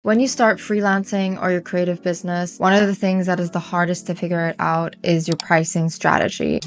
When you start freelancing or your creative business, one of the things that is the hardest to figure it out is your pricing strategy.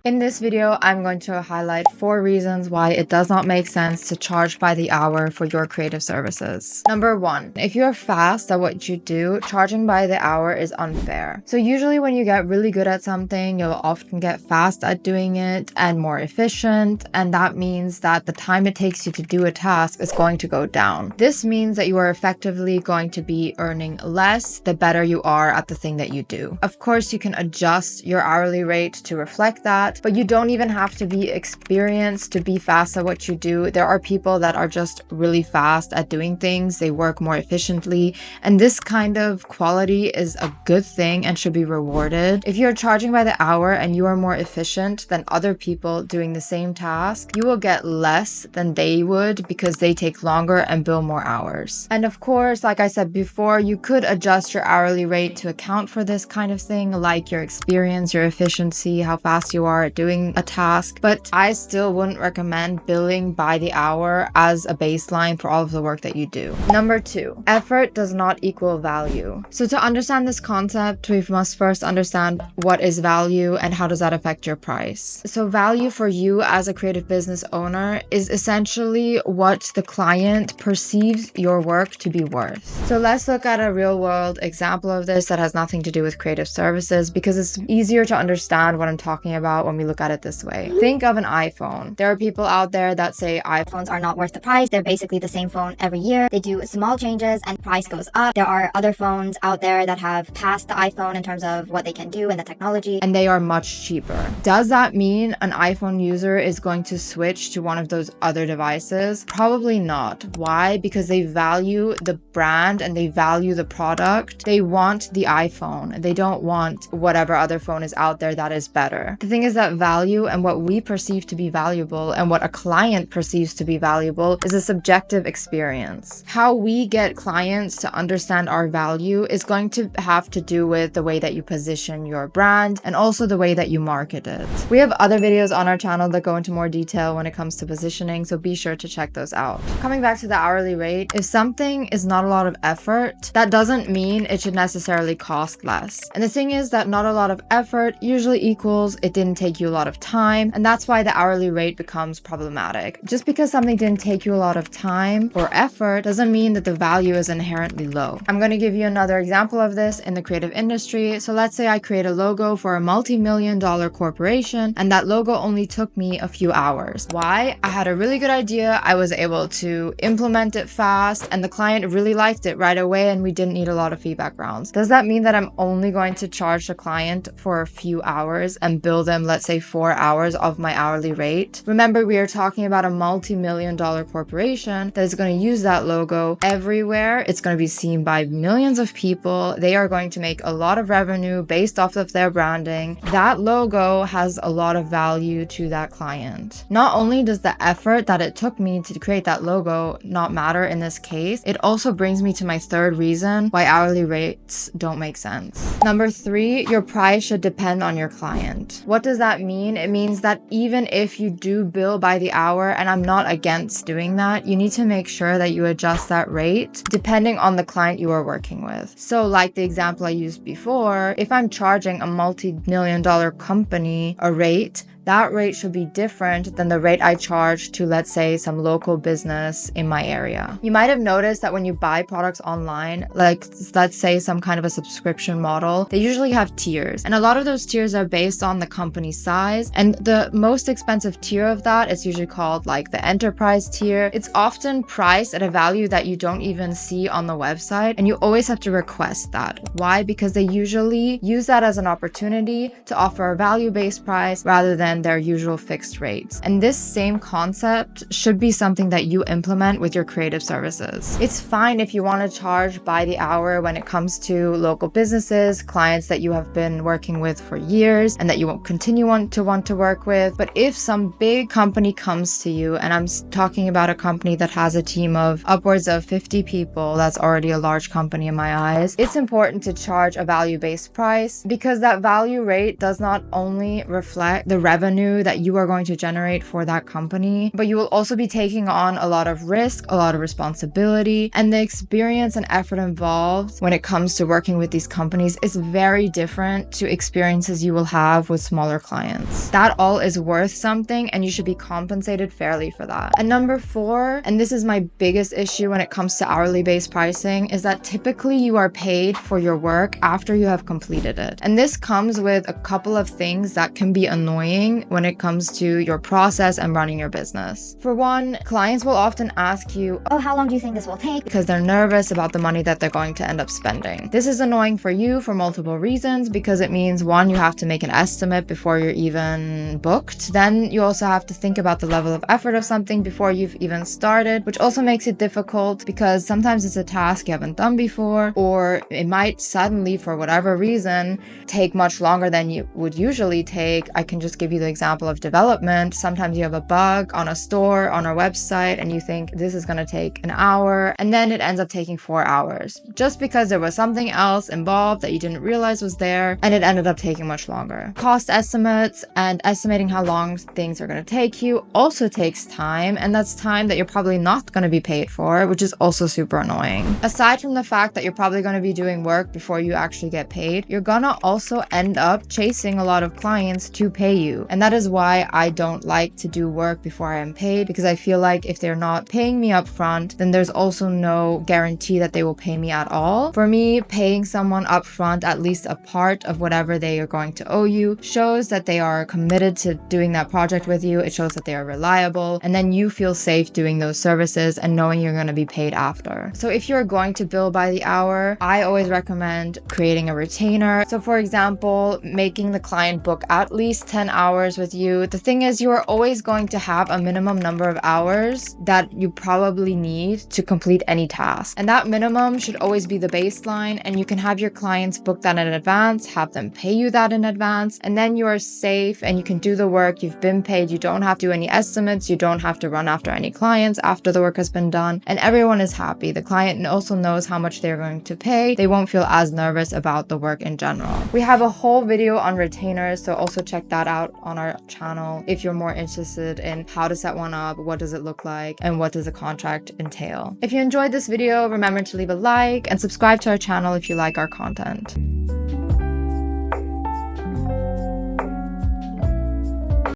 In this video, I'm going to highlight 4 reasons why it does not make sense to charge by the hour for your creative services. Number 1, if you're fast at what you do, charging by the hour is unfair. So usually when you get really good at something, you'll often get fast at doing it and more efficient, and that means that the time it takes you to do a task is going to go down. This means that you are effectively going to be earning less the better you are at the thing that you do. Of course, you can adjust your hourly rate to reflect that, but you don't even have to be experienced to be fast at what you do. There are people that are just really fast at doing things. They work more efficiently, and this kind of quality is a good thing and should be rewarded. If you're charging by the hour and you are more efficient than other people doing the same task, you will get less than they would because they take longer and bill more hours. And of course, like I said before, you could adjust your hourly rate to account for this kind of thing, like your experience, your efficiency, how fast you are at doing a task, but I still wouldn't recommend billing by the hour as a baseline for all of the work that you do. Number 2, effort does not equal value. So to understand this concept, we must first understand what is value and how does that affect your price. So value for you as a creative business owner is essentially what the client perceives your work to be worth. So let's look at a real world example of this that has nothing to do with creative services, because it's easier to understand what I'm talking about when we look at it this way. Think of an iPhone. There are people out there that say iPhones are not worth the price. They're basically the same phone every year. They do small changes and price goes up. There are other phones out there that have passed the iPhone in terms of what they can do and the technology, and they are much cheaper. Does that mean an iPhone user is going to switch to one of those other devices? Probably not. Why? Because they value the brand and they value the product. They want the iPhone. They don't want whatever other phone is out there that is better. The thing is that value and what we perceive to be valuable and what a client perceives to be valuable is a subjective experience. How we get clients to understand our value is going to have to do with the way that you position your brand and also the way that you market it. We have other videos on our channel that go into more detail when it comes to positioning, so be sure to check those out. Coming back to the hourly rate, if something is not a lot of effort, that doesn't mean it should necessarily cost less. And the thing is that not a lot of effort usually equals it didn't take you a lot of time, and that's why the hourly rate becomes problematic. Just because something didn't take you a lot of time or effort doesn't mean that the value is inherently low. I'm going to give you another example of this in the creative industry. So let's say I create a logo for a multi-million-dollar corporation, and that logo only took me a few hours. Why? I had a really good idea, I was able to implement it fast, and the client really liked it right away, and we didn't need a lot of feedback rounds. Does that mean that I'm only going to charge the client for a few hours and bill them, let's say, 4 hours of my hourly rate? Remember, we are talking about a multi-million-dollar corporation that is going to use that logo everywhere. It's going to be seen by millions of people. They are going to make a lot of revenue based off of their branding. That logo has a lot of value to that client. Not only does the effort that it took me to create that logo not matter in this case, it also brings me to my 3rd reason why hourly rates don't make sense. Number 3, your price should depend on your client. What does that mean? It means that even if you do bill by the hour, and I'm not against doing that, you need to make sure that you adjust that rate depending on the client you are working with. So like the example I used before, if I'm charging a multi-million-dollar company a rate, that rate should be different than the rate I charge to, let's say, some local business in my area. You might have noticed that when you buy products online, like let's say some kind of a subscription model, they usually have tiers. And a lot of those tiers are based on the company size. And the most expensive tier of that is usually called like the enterprise tier. It's often priced at a value that you don't even see on the website. And you always have to request that. Why? Because they usually use that as an opportunity to offer a value-based price rather than their usual fixed rates. And this same concept should be something that you implement with your creative services. It's fine if you want to charge by the hour when it comes to local businesses, clients that you have been working with for years and that you won't continue to want to work with. But if some big company comes to you, and I'm talking about a company that has a team of upwards of 50 people, that's already a large company in my eyes, it's important to charge a value-based price because that value rate does not only reflect the revenue revenue that you are going to generate for that company, but you will also be taking on a lot of risk, a lot of responsibility, and the experience and effort involved when it comes to working with these companies is very different to experiences you will have with smaller clients. That all is worth something, and you should be compensated fairly for that. And number 4, and this is my biggest issue when it comes to hourly based pricing, is that typically you are paid for your work after you have completed it. And this comes with a couple of things that can be annoying when it comes to your process and running your business. For one, clients will often ask you, oh, how long do you think this will take? Because they're nervous about the money that they're going to end up spending. This is annoying for you for multiple reasons, because it means, one, you have to make an estimate before you're even booked. Then you also have to think about the level of effort of something before you've even started, which also makes it difficult because sometimes it's a task you haven't done before, or it might suddenly, for whatever reason, take much longer than you would usually take. I can just give you the example of development. Sometimes you have a bug on a store, on our website, and you think this is going to take an hour, and then it ends up taking 4 hours just because there was something else involved that you didn't realize was there, and it ended up taking much longer. Cost estimates and estimating how long things are going to take you also takes time, and that's time that you're probably not going to be paid for, which is also super annoying. Aside from the fact that you're probably going to be doing work before you actually get paid, you're gonna also end up chasing a lot of clients to pay you. And that is why I don't like to do work before I am paid, because I feel like if they're not paying me up front, then there's also no guarantee that they will pay me at all. For me, paying someone up front at least a part of whatever they are going to owe you shows that they are committed to doing that project with you. It shows that they are reliable, and then you feel safe doing those services and knowing you're going to be paid after. So if you're going to bill by the hour, I always recommend creating a retainer. So for example, making the client book at least 10 hours with you. The thing is, you are always going to have a minimum number of hours that you probably need to complete any task. And that minimum should always be the baseline, and you can have your clients book that in advance, have them pay you that in advance, and then you are safe and you can do the work. You've been paid. You don't have to do any estimates. You don't have to run after any clients after the work has been done, and everyone is happy. The client also knows how much they're going to pay. They won't feel as nervous about the work in general. We have a whole video on retainers, so also check that out on our channel if you're more interested in how to set one up, what does it look like, and what does a contract entail. If you enjoyed this video, remember to leave a like and subscribe to our channel if you like our content.